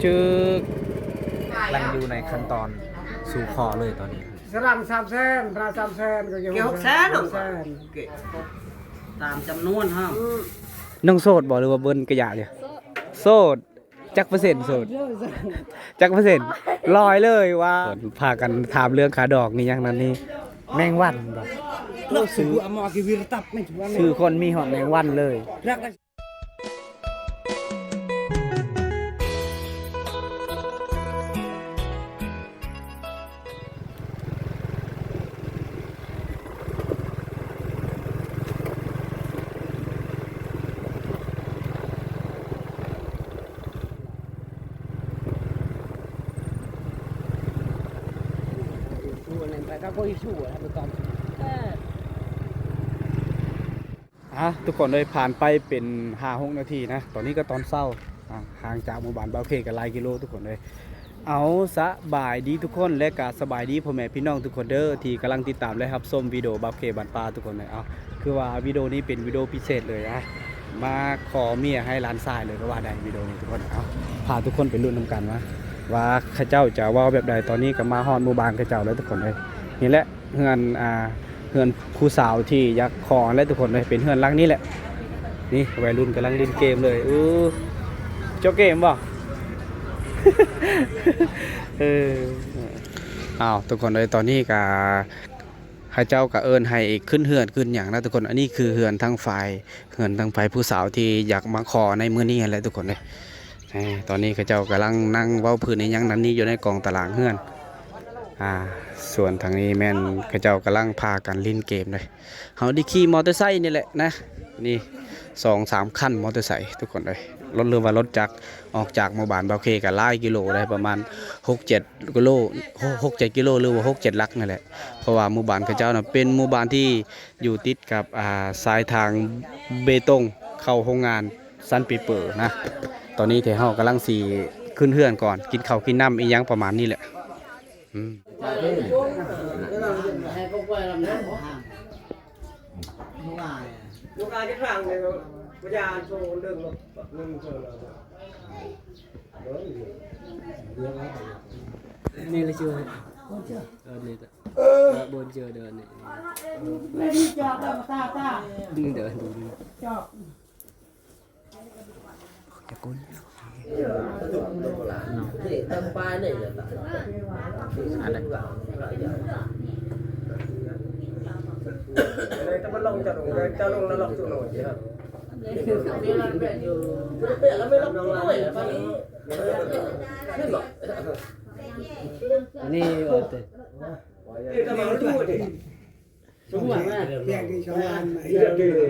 จึกกำลังอยู่ในขั้นตอนสู่ขอเลยตอนนี้สรัง300,000พระ300,000ก็เกี่ยว600,000ตามจำนวนห้ามน้องโสดบอกหรือว่าเบิ้นกระยาเนี่ยโสดจักเปอร์เซ็นต์โสดจักเปอร์เซ็นต์100เลยว่าพากันถามเรื่องขาดอกนี่อย่างนั้นนี่แมงวันบ่ซื้ออมอกิวิรตับไม่ถูกว่าชื่อคนมีหอมแมงวันเลยรักก็อิชูอะครับตอนทุกคนเลยผ่านไปเป็น5-6 นาทีนะตอนนี้ก็ตอนเช้าห่างจากหมู่บ้านเบาเคกันหลายกิโลทุกคนเลยเอาสบายดีทุกคนและก็สบายดีพ่อแม่พี่น้องทุกคนเด้อที่กำลังติดตามและรับชมวิดีโอเบาเคบ้านป่าทุกคนเลยเอาคือว่าวิดีโอนี้เป็นวิดีโอพิเศษเลยมาขอเมียให้ร้านทรายเลยก็ว่าได้วิดีโอนี้ทุกคนเอาพาทุกคนไปลุ้นนำกันว่าข้าเจ้าจะว่าแบบใดตอนนี้ก็มาฮอดหมู่บ้านข้าเจ้าแล้วทุกคนเลยนี่แหละเฮือนครูสาวที่อยากขอและทุกคนเลยเป็นเฮือนหลังนี้แหละนี่วัยรุ่นกำลังเล่นเกมเลยเจ้าเกมบ่ทุกคนเลยตอนนี้ก็ข้าเจ้าก็เอิ้นให้ขึ้นเฮือนขึ้นอย่างนะทุกคนอันนี้คือเฮือนทางฝ่ายผู้สาวที่อยากมาขอในมื้อนี้แหละทุกคนเลยตอนนี้ข้าเจ้ากำลังนั่งเว้าพื้นในยังนั้นนี่อยู่ในกองตารางเฮือนส่วนทางนี้แม่นเขาเจ้ากำลังพากันเล่นเกมเลยเขาได้ขี่มอเตอร์ไซค์นี่แหละนะนี่2-3 คันมอเตอร์ไซค์ทุกคนเลยรถเรือว่ารถจักรออกจากหมู่บ้านเบาเคกับหลายกิโลได้ประมาณ6-7 กิโล6-7 กิโลหรือว่า6-7 ลักนั่นแหละเพราะว่าหมู่บ้านเขาเจ้าน่ะเป็นหมู่บ้านที่อยู่ติดกับสายทางเบตงเข้าโรงงานซันปีเปอร์นะตอนนี้เทเฮากำลังสีขึ้นเฮือนก่อนกินข้าวกินน้ำอีหยังประมาณนี้แหละลูกอาที่ข้างเลยพยานโชว์เรื่องนึงโชว์นี่เลยเชื่อนี่บนเจอเดินนี่ไม่มีจอบแล้วตาดึงเดินดูจอบจะกุ้นตั้งปลายนี่เลยอะไรเลยถ้ามันลงจะลงเลยจะลงแล้วลงจุดหน่อยครับเปลี่ยนแล้วไม่ลงด้วยตอนนี้ขึ้นหรอนี่โอเคนี่จะมาดูดิสมมติว่าเรียกที่ชาวบ้าน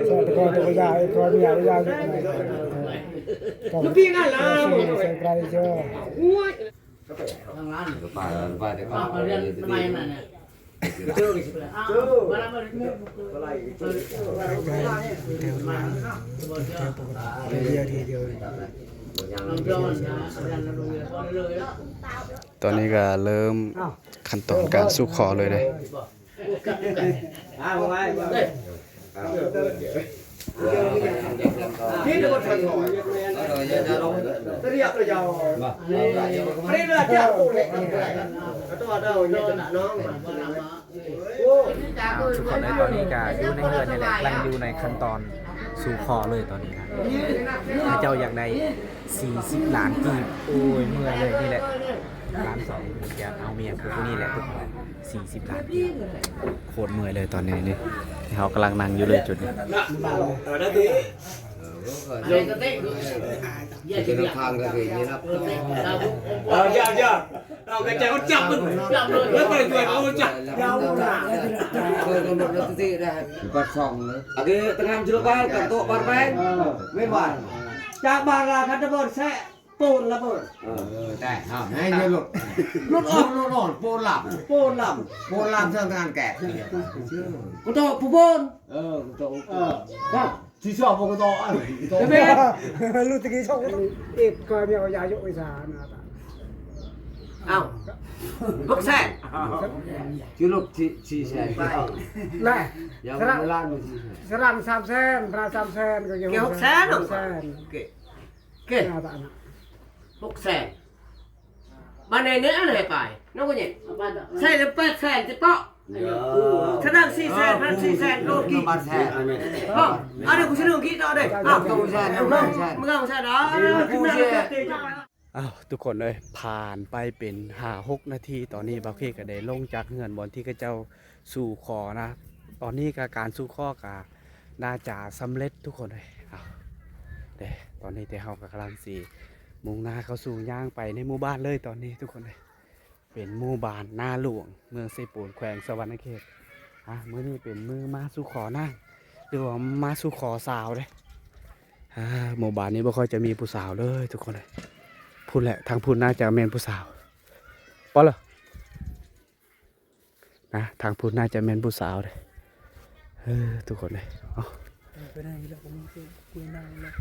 สอนตะกอนตะกยาตอนนี้ยาวลูกพี่นั่นล่ะใส่ไกลเจ้าทางร้านไปแต่ก็เรียนทำไมนั่นเนี่ยเจอมาแล้วมาอะไรเดียวตอนนี้ก็เริ่มขั้นตอนการสู่ขอเลยเลยที่โดนถอยเรียกเลยยาวไม่ได้เลือดเจ้าเลยตัวเราเนี่ยน้องทุกคนในตอนนี้ก็อยู่ในเฮือนนี่แหละกำลังอยู่ในขั้นตอนสู่ขอเลยตอนนี้พระเจ้าอยากได้40 ล้านกีบโอ้ยเมื่อยเลยนี่แหละล้าน2อยากเอาเมียคือนี่แหละทุกคน40 ล้านกีบโคตรเมื่อยเลยตอนนี้นี่เขากำลังนั่งอยู่เลยจุดนี้จะทางกันอย่างนี้นะเรากระจายเขาจับมันแล้วไปตัวเขาจับยาวหนาก็หมดแล้วที่ได้ปัดส่องเลยโอเคตั้งงานชุดบ้านกับโต๊ะบาร์แบงไม่หวานจากบางราคันตะบนแซ่ปูนระเบิดได้ครับให้เงินหลุดอ่อนโปนหลับปูนลเชิงงานแก่กูโตผู้บนกูโตที่ชอบกูโตเด็กลูกตะกี้ชอบอีกก็มีเอายาโยอิสานอ้าวลูกแซ่ชื่อลูกชีแซ่แม่ยังไม่ล้านมือชีสรัง300,000พระ300,000ก็ยังเกี่ยว600,000เก๋600,000 บ้านไหนเนื้ออะไรไปน้องก็เนี่ยใช่แล้ว800,000จะเปาะถ้านั่ง400,000 1,400,000โลกี่ บ้านแท้ เอาเดี๋ยวกูจะเรื่องกี่ต่อเลยอ้าวมึงเอาใช่เนาะกูเชื่อ อ้าวทุกคนเลยผ่านไปเป็น5-6 นาทีตอนนี้บาเพ่ก็ได้ลงจากเฮือนบอนที่เขาเจ้าสู่ขอนะตอนนี้ก็การสู่ขอก็น่าจะสำเร็จทุกคนเลยอ้าวเด้ตอนนี้แต่เฮาก็กำลังสิมุ่งหน้าเข้าสู่ย่างไปในหมู่บ้านเลยตอนนี้ทุกคนเลยเป็นหมู่บ้านนาหลวงเมืองเซปูนแขวงสวรรณเขตมื้อนี้เป็นมือมาสู่ขอนางหรือว่ามาสู่ขอสาวเลยหมู่บ้านนี้บ่ค่อยจะมีผู้สาวเลยทุกคนเลยพูดแหละทางพูดน่าจะเมนผู้สาวปะเหรอนะทางพูดน่าจะเมนผู้สาวเลยทุกคนเลยไปไหนแล้วก็มึงคุยนั่งแล้ว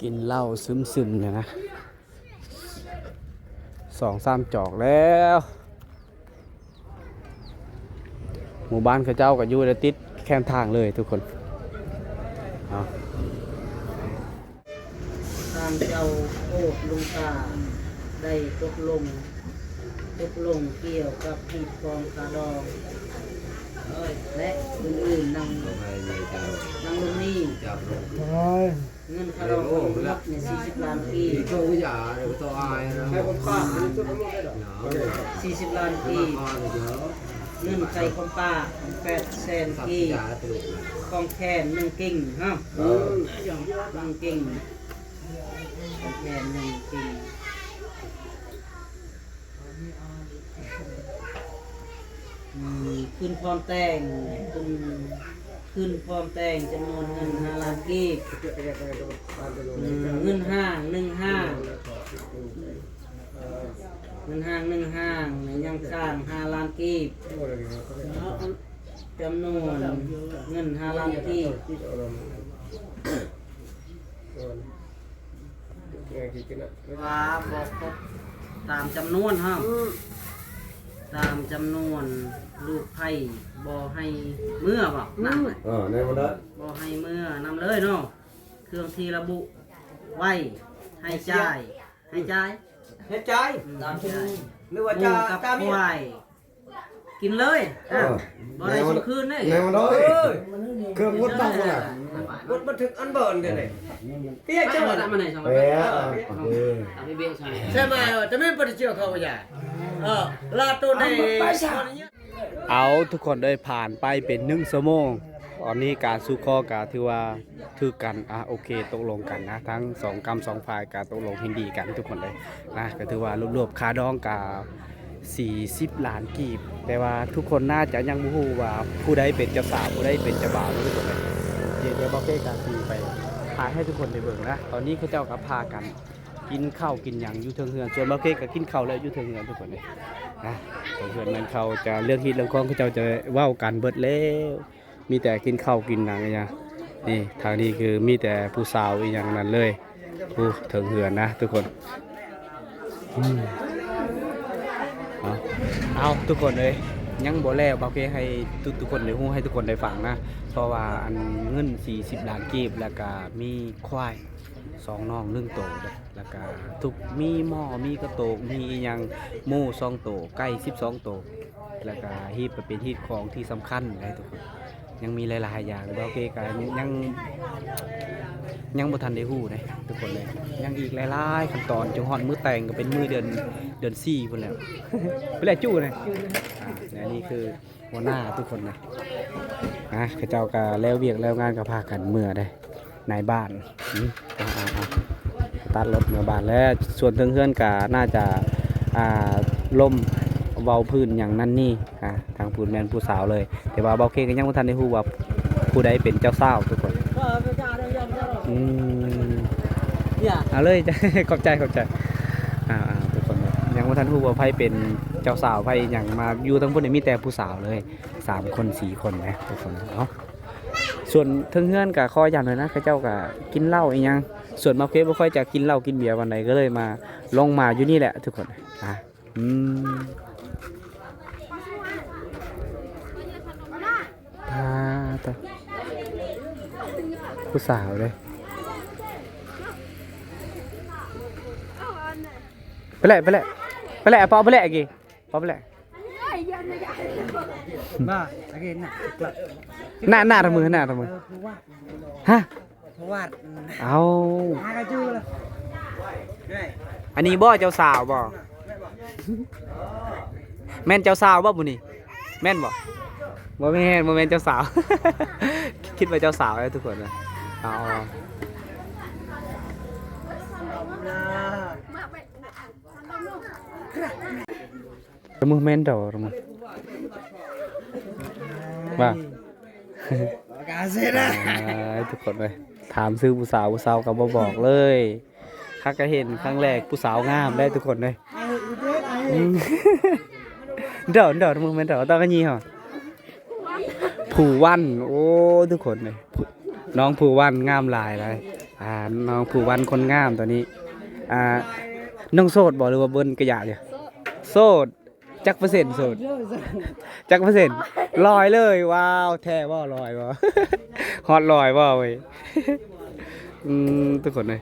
กินเหล้าซึมๆเนี่ยนะ2-3 จอกแล้วหมู่บ้านเขาเจ้ากับยูติดแคมทางเลยทุกคนทางเจ้าโคตรลุงตาได้ตกลงเกี่ยวกับหีบกองคาดองและอื่นๆนำลงนี้เงินคาดองรับใน40 ล้านปี40 ล้านปีเงินไก่ของป้า800,000 ปีกองแคน1 กิ่งฮะ1 กิ่งกองแคน1 กิ่งขึ้นพร้อมแต่งขึ้นพร้อมแต่งจำนวนเงิน5 ล้านกีบเงินห้างยังข้าง5 ล้านกีบจำนวนเงิน5 ล้านกีบว่าบอกตามจำนวนฮะตามจำนวนลูกไผ่บ่ให้เมื่อบอกนั่นในวันนั้น บ่ให้เมื่อนำเลยเนาะเครื่องที่ระบุไว้ให้จ่ายเฮ็ดใจตามที่นึกว่า จะ จะ กับ ตาม ควายกินเลยบ่ได้ส่งคืนเด้ ในวันนั้นเครื่องวัดต้องเลย รถบันทึกอันเบิร์นเดี๋ยวนี้เปี้ย เจ้า เจ้า ทำมาไหนสอง เป๊ะ ทำให้เบี้ยใช่ ใช่ไหมจะไม่ปฏิเสธเขาไปใหญ่ลาตัวใน เอาทุกคนได้ผ่านไปเป็น1 ชั่วโมงตอนนี้การสู้ข้อก็ถือว่าถือกันโอเคตกลงกันนะทั้ง2 กรรม 2 ฝ่ายก็ตกลงเห็นดีกันทุกคนเลยนะก็ถือว่ารวบๆคาดองกับ40 ล้านกีบแต่ว่าทุกคนน่าจะยังบ่ฮู้ว่าผู้ใดเป็นเจ้าสาวผู้ใดเป็นเจ้าบ่าวทุกคนเลยเดี๋ยวบอกเก้การทีไปพาให้ทุกคนได้เบิ่งนะตอนนี้เขาเจ้าก็พากันกินข้าวกินหยังอยู่เทิงเฮือนส่วนบอกเก้ก็กินข้าวแล้วอยู่เทิงเฮือนทุกคนเลยนะเทิงเฮือนนั้นเขาจะเรื่องฮิตเรื่องของเขาเจ้าจะเว้ากันเบิดแล้วมีแต่กินข้าวกินหนังอย่างนี่ทางนี้คือมีแต่ผู้สาวอีกอย่างนั้นเลยผู้เถิงเหือนนะทุกคนเอาทุกคนเลยยังบ่แล้วบาเกให้ทุกคนได้ฮู้ให้ทุกคนได้ฟังนะเพราะว่าอันเงิน40 ล้านกีบแล้วก็มีควาย2 น้อง1 โตแล้วก็ทุกมีหม้อมีกระโตกมีอีหยังหมู2 โตไก่12 โตแล้วก็ฮีบเป็นฮีบของที่สำคัญเลยทุกคนยังมีหลายๆอย่างบาเกก็ยังบ่ทันได้ฮู้นะทุกคนเลยยังอีกหลายๆขั้นตอนจนฮอดมื้อแต่งก็เป็นมื้อเดือน4พุ่นแล้วเพิ่นแลจู้นะและนี่คือหัวหน้าทุกคนนะเขาเจ้าก็แล้วเวียกแล้วงานก็พากันเมื่อได้ในบ้านตัดรถเมื่อบ้านแล้วส่วนเฮือนก็น่าจะล่มเบาพื้นอย่างนั้นนี่ทางผู้แม่นผู้สาวเลยแต่ว่าเบาเคก็ยังบ่ทันได้ฮู้ว่าผู้ใดเป็นเจ้าสาวทุกคนเอาเลย ขอบใจทุกคนยังบ่ทันฮู้ว่าไผเป็นเจ้าสาวไผหยังมาอยู่ทั้งพุ่นมีแต่ผู้สาวเลย3 คน 4 คนนะทุกคนเนาะส่วนเฮือนก็ขออย่างเลยนะเขาเจ้าก็กินเหล้าอีหยังส่วนเบาเคบ่ค่อยจะกินเหล้ากินเบียร์วันใดก็เลยมาลงมาอยู่นี่แหละทุกคน ผู้สาวเลยไปแหละปอไปแหละกี่ปอไปแหละ มาโอเคน่ะ หน้าทำมือฮะ เพราะว่า เอา หากระจูเลย อันนี้บ่เจ้าสาวบ่แม่นเจ้าสาวบ่บุนี่แม่นบ่บ่แม่นเจ้าสาว คิดว่าเจ้าสาวเลยทุกคนนะเอาตะมือแม่นเด้อตะมือว่าก าเซ่นะ ทุกคนเลยถามซื้อผู้สาวก็บ่บอกเลยข้าก็เห็นครั้งแรกผู้สาวงามได้ทุกคนเลยอืมเด้อตะมือแม่นเด้อตาก็ยีเหรอผู้วันโอ้ทุกคนเลยน้องผู้วันงามหลายเลยน้องผู้วันคนงามตัวนี้น้องโสดบอกหรือว่าเบิ้ลกระยาเนี่ยโสดจักเปอร์เซ็นต์โสดจักเปอร์เซ็นต์ลอยเลยว้าวแท้ว่าลอยว่า ฮอตลอยว่าเว้ยทุกคนเลย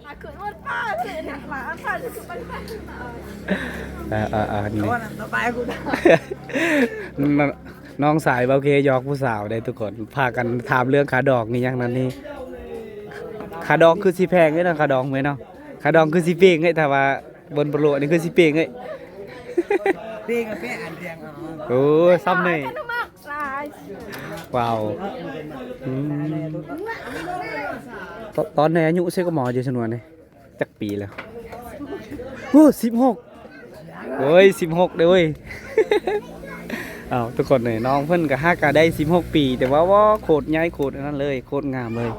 นี่ ต่อไปกู น้องสายเบาเคยอกผู้สาวได้ทุกคนพากันถามเรื่องขาดอกนี่ยังนั้นนี่ขาดองคือสีแพงเลยนะขาดองไหมเนาะขาดองคือสีเป่งไงแต่ว่าบนประโลนี่คือสีเป่งไง เป้กับเป้อันเดียง โอ้ซ้ำเลยว้าวตอนไหนอายุเซก็หมออยู่ชนวนนี่จักปีแล้วโอ้16โอ้ย16เด้อเว้ย อ้าวทุกคนเลยน้องเพิ่นก็ฮักก็ได้16ปีแต่ว่าโคตรใหญ่โคตรนั่นเลยโคตรงามเลย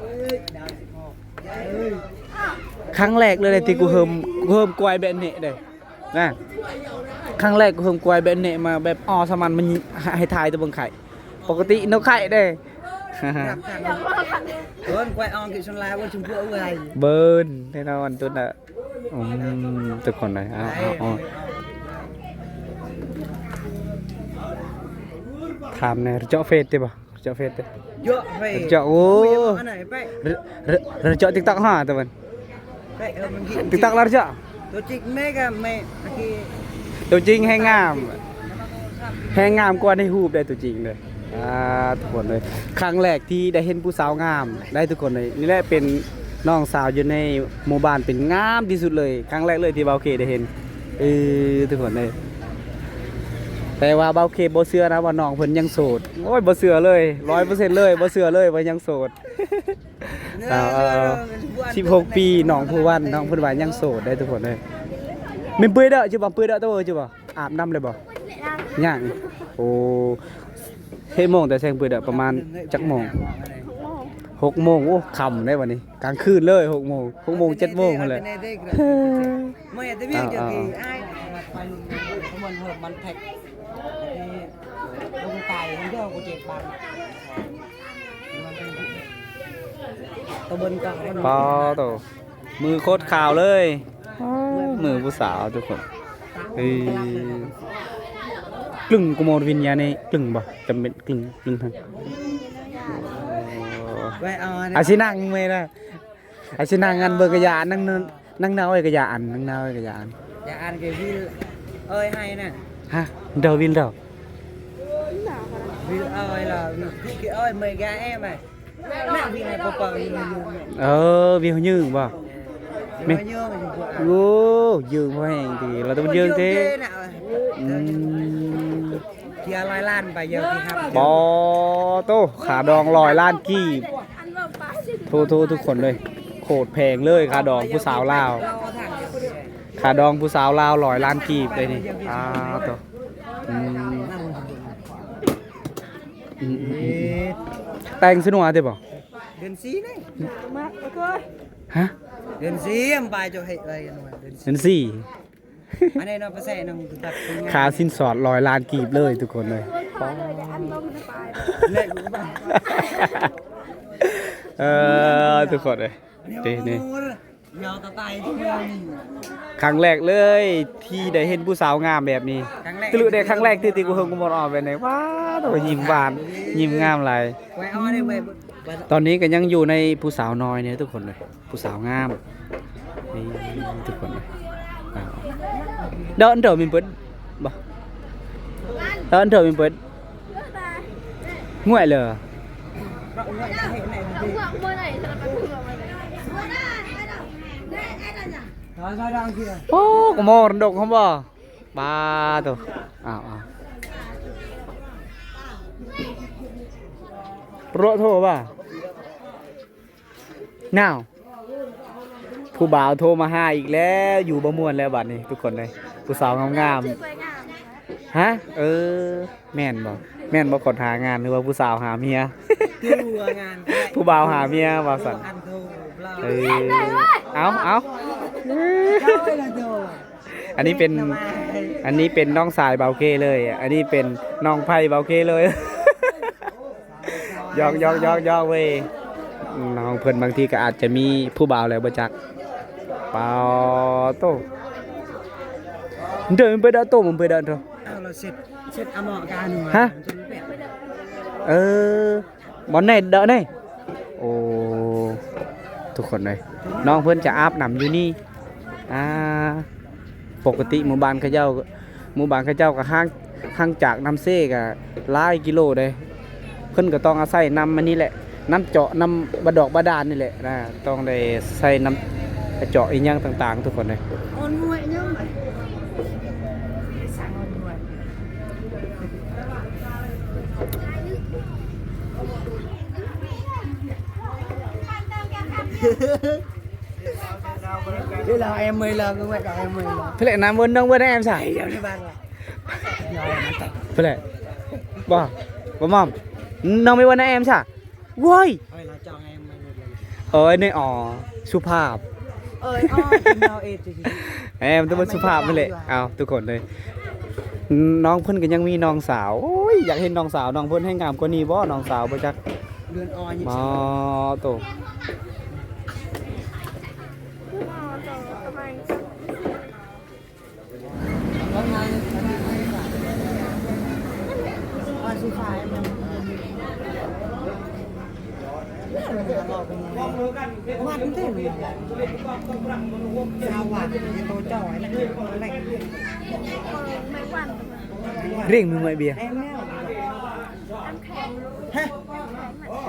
ครั้งแรกเลยที่กูเฮิมกวยแบบนี้เด้นะครั้งแรกกูเฮิมกวยแบบนี้มาแบบสมันมันให้ทายตัวเบิ่งไข่ปกตินกไข่เด้ เบิ้ลควายออนกิชนลายว่าชุมพวกอะไร เบิร์นแน่นอนตัวน่ะทุกคนเลยถามแน่เจาะเฟซได้ป่ะเจาะเฟซได้ เยอะไป เจาะโอ้เจาะติ๊กต็อกตัวมันติ๊กต็อกแล้วเจาะ ตัวจริงแม่กับแม่เมื่อกี้ ตัวจริงให้งามกว่าในรูปได้ตัวจริงเลยทุกคนเลยครั้งแรกที่ได้เห็นผู้สาวงามได้ทุกคนเลยนี่แหละเป็นน้องสาวอยู่ในหมู่บ้านเป็นงามที่สุดเลยครั้งแรกเลยที่เบาเคได้เห็นทุกคนเลยแต่ว่าเบาเคบ่เชื่อนะว่าน้องเพิ่นยังโสดโอ้ยบ่เชื่อเลย 100% เลยบ่เชื่อเลยว่ายังโสด16 ปีน้องผู้วันน้องเพิ่นว่ายังโสดได้ทุกคนเลยแม่นเปื้อยเด้อจิบ่เปื้อยเด้อตัวจิบ่อาบน้ำเลยบ่ยังโอ้เฮ้ยโมงแต่แซงเปื้อยเด้อประมาณจักโมง6 โมงโอ้ค่ำได้วันนี้กลางคืนเลย6 โมง6 โมง 7 โมงนั่นแหละ ไม่แต่วิ่งจะกี่ไอ้มันแท็กลงไก่มันก็กูเจ็บบังตัวบนกลางมัน ปอโตมือโคตรขาวเลยมือผู้สาวทุกคนกลึงกุโมรวิญญาณนี่กลึงบ่จำเป็นกลึงทางอาชินังเมย์นะอาชินังอันเบอร์กระยานั่งเนาไอ้กระยาอันนั่งเนาไอ้กระยาอัน อย่าอ่านเกวิลเอ้ยให้น่ะ ฮะเดาวินเดา วิลเอ้ยล่ะคือเอ้ยเมย์แกเอ็มไอ้แม่พี่ไอ้ปอปอยืน วิวยืงบ่ ไม่เยอะมันจะ โอ้ยืงพ่อแห้งทีเราต้องยืงทีเที่ยว100 ล้านไปเยอะที่ครับ ปอโตขาดอง100 ล้านกีบโททุกคนเลยโคตรแพงเลยขาดองผู้สาวลาวขาดองผู้สาวลาว100 ล้านกีบเลยนี่โตแต่งสนุกอะไรบ่ เดือนซีนี่ ฮะ เดือนซีมไปจะให้อะไรกันวะเดือนซี เป็นสี่ อันนี้เราไปใส่น้ำตัด ค่าสินสอด100 ล้านกีบเลยทุกคนเลย เละกูบ้า ทุกคนเลยนี่ ยาวตาตายที่เมือง ครั้งแรกเลยที่ได้เห็นผู้สาวงามแบบนี้ตลุได้ครั้งแรกที่กูเฮิงกูมองออกไปไหนว้าตัวยิ้มหวานยิ้มงามหลาย ไว้เอาได้ไว้ ตอนนี้ก็ยังอยู่ในผู้สาวน้อยเนี่ยทุกคนเลยผู้สาวงามนี่ทุกคนเลยเดินเถอะmình bớtบ่เดินเถอะmình bớt nguội lờ ô có mò độc không bò ba thôi rộ thô bà nào ผู้บ่าวโทรมาหาอีกแล้วอยู่บ่ม่วนแล้วบัดนี้ทุกคนเลยผู้สาวงามๆฮะแม่นบ่คนหางานหรือว่าผู้สาวหาเมียผู้บ่าวหาเมียว่าสั่นเอาอันนี้เป็นน้องสายเบาเก้เลยอันนี้เป็นน้องไผ่เบาเก้เลยยอกเว้ยน้องเพิ่นบางทีก็อาจจะมีผู้บ่าวแล้วบ่จักเปล่าโตเดินไปเดินโตมันไปเดินเถอะเราเสร็จอมอการฮะบอลไหนเดินไหนโอ้ทุกคนเลยน้องเพิ่นจะอาบน้ำอยู่นี่ปกติหมู่บ้านเขาเจ้าก็ห่างจากน้ำเซ่ก็หลายกิโลเลยเพิ่นก็ต้องอาศัยน้ำมันนี่แหละน้ำเจาะน้ำบาดอกบาดาลนี่แหละนะต้องได้ใส่น้ำเจาะอีกอย่างต่างๆทุกคนเลยThế là em 10 lần cũng vậy cả em 10 lần. Thế lại làm ơn nông bên em sao? Thế lại bỏ mỏm nông bên em sao? Ui nàyสุภาพem tôiเป็นสุภาพนั่นแหละเอาทุกคนเลยน้องเพิ่นก็ยังมีน้องสาวโอ้ยอยากเห็นน้องสาวน้องเพิ่นให้งามกว่านี้บ่น้องสาวบ่จักเดือนออยบ่โตเร่งมือไม่เบียร์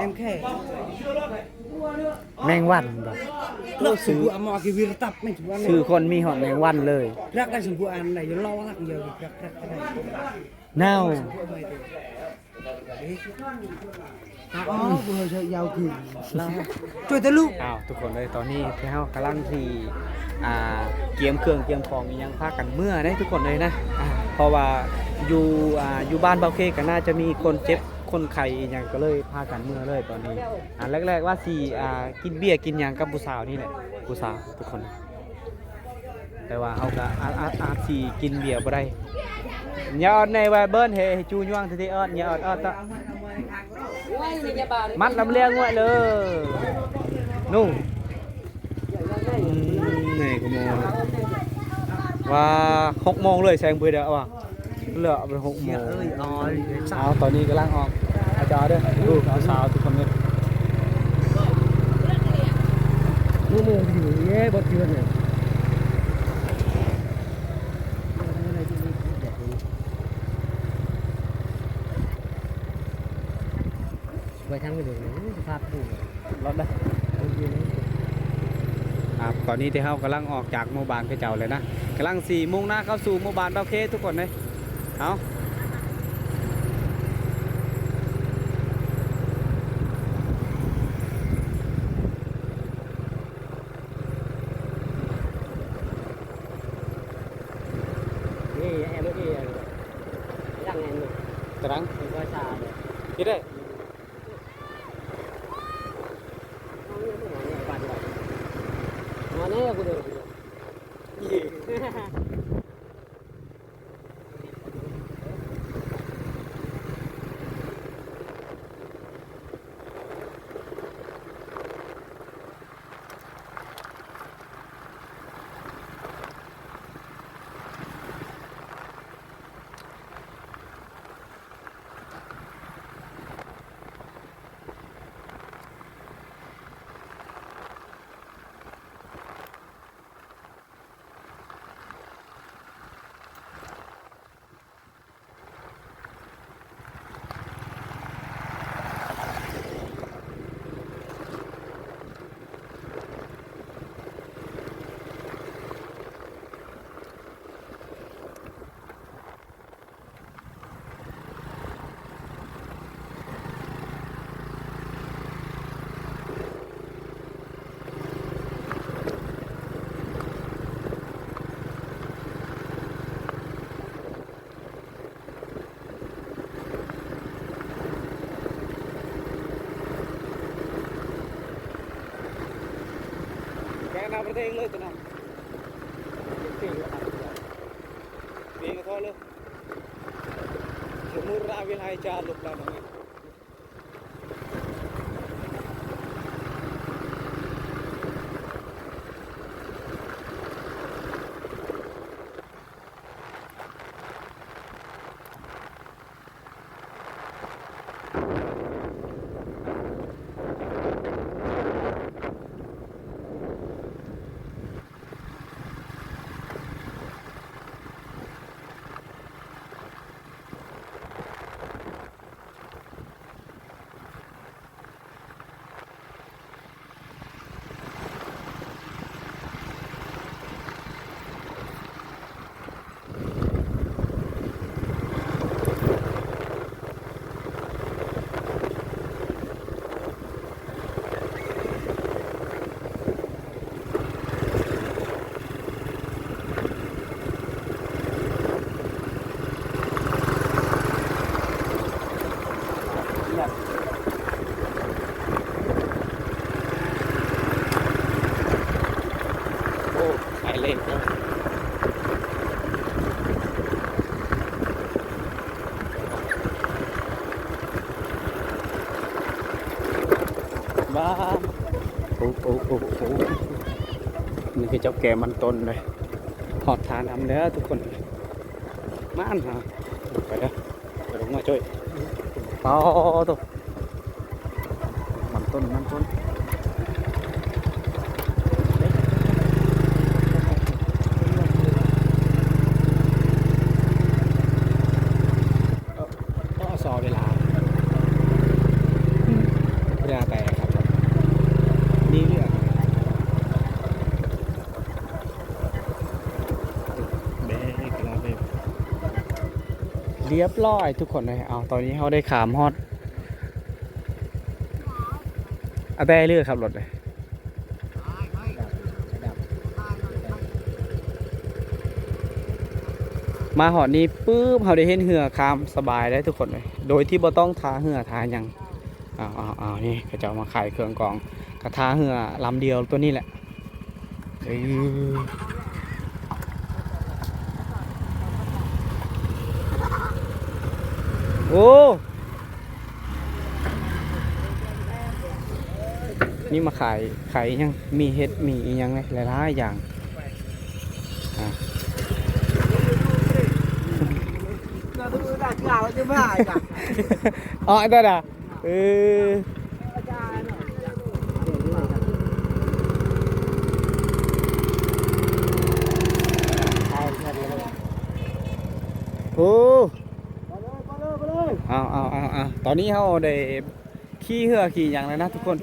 em khẽแมงวันแบบ ซื้ออมอกีวีรตับไม่ถือว่า ชื่อคนมีหอดแมงวันเลย รักได้สมบูรณ์อันไหนจะรอรักเดียวรักได้เน่าอ๋อเบอร์จะยาวขึ้นช่วยตะลุกทุกคนเลยตอนนี้ที่เขากำลังที่เกียมเครื่องเกียมของยังพากันเมื่อได้ทุกคนเลยนะเพราะว่าอยู่บ้านเบาเคก็น่าจะมีคนเจ็บคนไข้อย่างก็เลยพากันเมื่อเลยตอนนี้แรกๆว่ากินเบียร์กินอย่างกับผู้สาวนี่แหละผู้สาวทุกคนแต่ว่าเขาก็อาจสิกินเบียร์บ่ได้อย่าอดในว่าเบิ้ลเฮจูย่วงทีอดอย่าอดตะมัดลำเลียงงวยเลยนู่นนี่ก็มองว่า6 โมงเลยแซงไปเด้อว่ะเหลือไป6 โมงตอนนี้กำลังออกอาจารย์ด้วยดูสาวทุกคนเลยนู่นอยู่เย่บดเชือนเลยไปทางไปดูสภาพดูรถได้ตอนนี้ที่เขากำลังออกจากหมู่บ้านเจ้าเลยนะกำลัง4 มุ่งหน้าเข้าสู่หมู่บ้านเบาเคทุกคนเลยเอาterang tidak mana ya kudu าประเทศเลยตัวนั้นเก่งก็ทอเลยสมุนราวิลไฮจาลุกแล้วนะ บ้าโอ้นี่คือเจ้าแก่มันต้นเลยหอดทานำเด้อทุกคนมาอันหาไปเด้อไปลงมาช่วยต่อตัวมันต้นก็สอเวลาแต่ครับนี่เรื่องเรียบร้อยทุกคนเลยเอาตอนนี้เขาได้ขามฮอดเอาแต่เลือกขับรถเลยมาหอดนี้ปุ๊บเขาได้เห็นเหือขามสบายได้ทุกคนเลยโดยที่บ่ต้องทาเหือทายังนี่ก็จะมาขายเครื่องกองกระทาเหือลำเดียวตัวนี้แหละโอ้นี่มาขายยังมีเห็ดมีอีกยังไงหลายๆอย่างอ๋อได้ด่ะโอ้เอาตอนนี้เขาได้ขี่เหือขี่อย่างแล้วนะทุกคน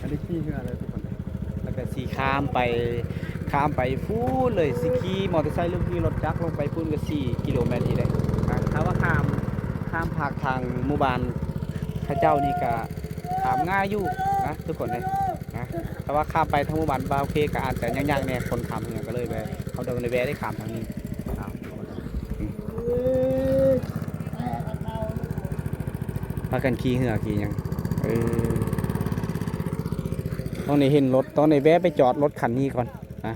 ได้ขี่เหือเลยทุกคนแล้วก็สีข้ามไปฟูดเลยสิขี่มอเตอร์ไซค์หรือขี่รถจักรลงไปฟูดก็4 กิโลเมตรนี่เลยถ้าว่าข้ามภาคทางหมู่บ้านข้าเจ้านี่ก็ข้ามง่ายอยู่นะทุกคนเลยนะแต่ว่าข้ามไปทางหมู่บ้านบาวเคก็อาจจะยากๆเนี่ยคนข้ามเนี่ยก็เลยไปเขาเดินเลยแวะได้ข้ามทางนี้พากันขี่เหือขี่ยังตอนนี้เห็นรถตอนนี้แวะไปจอดรถคันนี้ก่อนนะ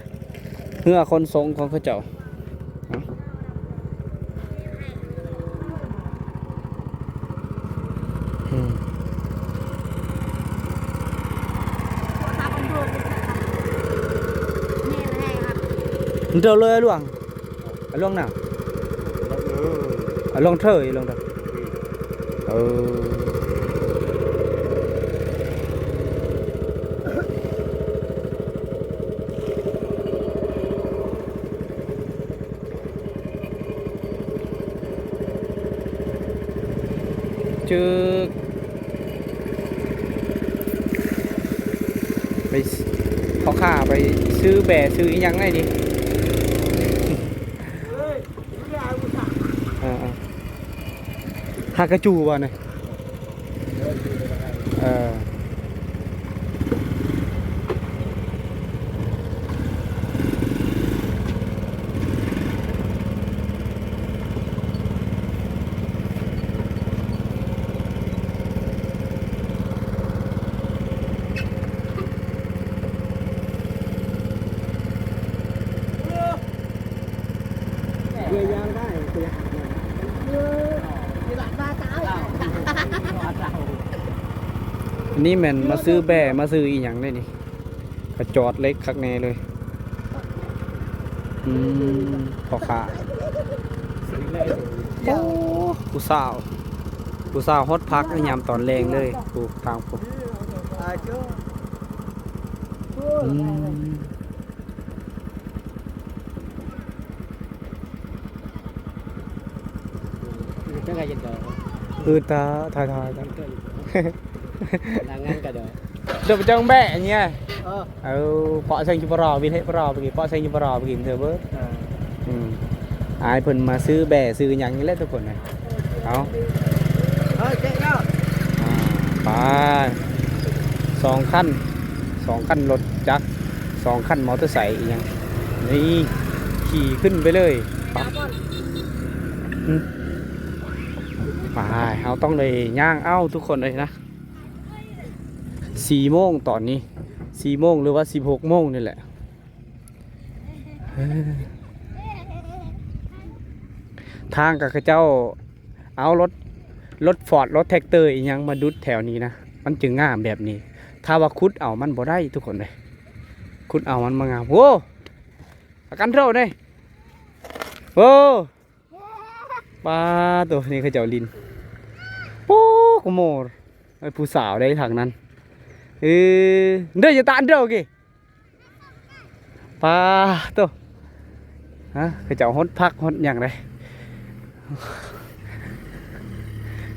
เหือคนทรงของเขาเจ้าเจอเลยล่วงล่วงnàoล่วงtrời chứไปขอข่าไปซื้อแบะซื้ออีหยังไงดิหากระจูวะเนี่ย อันนี้แม่นมาซื้อแบ่มาซื้ออีหยังได้นี่กระจอดเล็กคักแน่เลยพ่อค้าโอ้ผู้สาวฮอตพักยามตอนแรงเลยถูกทางผมตาถ่ายกันเดี๋ยวไปจังแบะเนี่ยปอเซงจุปรอวินให้ปรอไปกี่ปอเซงจุปรอไปกี่เถอะเบ้ออายเพิ่นมาซื้อแบะซื้อหยังนี่แหละทุกคนนะเอาไป2 คันรถจักร2 คันมอเตอร์ไซค์อีกยังนี่ขี่ขึ้นไปเลยไปเราต้องเลยย่างทุกคนเลยนะ4 โมงตอนนี้4 โมงหรือว่า16 โมงนี่แหละทางกับเจ้าเอารถฟอร์ดรถแท็กเตอร์อีกยังมาดุดแถวนี้นะมันจึงงามแบบนี้ถ้าว่าคุดเอามันบ่ได้ทุกคนเลยคุดเอามันมางามโว้กันเท่าเลยโว้ปลาตัวนี้เขาเจ้าลินโป๊กโมรไอ้ผู้สาวได้ทางนั้นเดี๋ยวจะตานเดี๋ยวกี่ปลาตัวฮะเขาเจ้าฮดพักฮดอย่างไร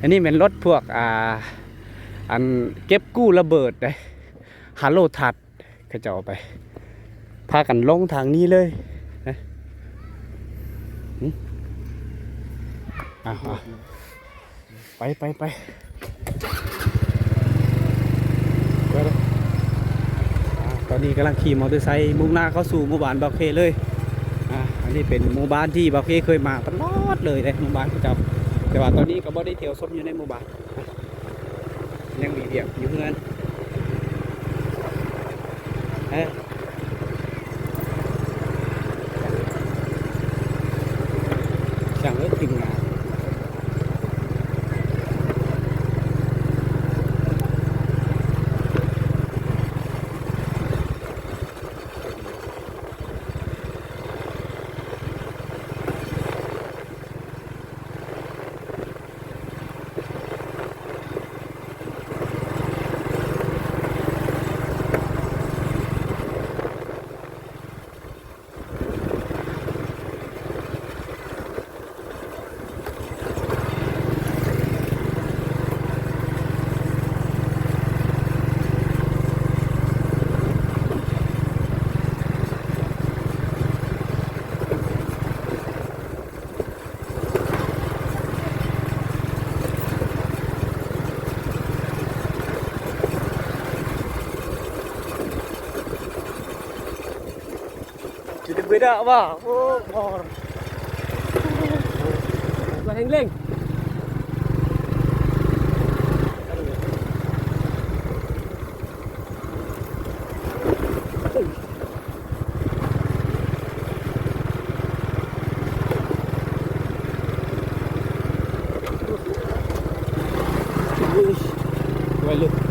อันนี้เป็นรถพวกอันเก็บกู้ระเบิดเลยฮาโลทัดเขาจะเอาไปพากันลงทางนี้เลยนะไปตอนนี้กำลังขี่มอเตอร์ไซค์มุ่งหน้าเข้าสู่หมู่บ้านบาเคเลยอันนี้เป็นหมู่บ้านที่บาเคเคยมาตลอดเลยหมู่บ้านเขาจะแต่ว่าตอนนี้ก็บ่ได้เที่ยวส้มอยู่ในหมู่บ้านยังมีเบียบอยู่เพื่อนสั่งรถถึงงานbeda apa? Oh, bor. Buat hengling. Well, look.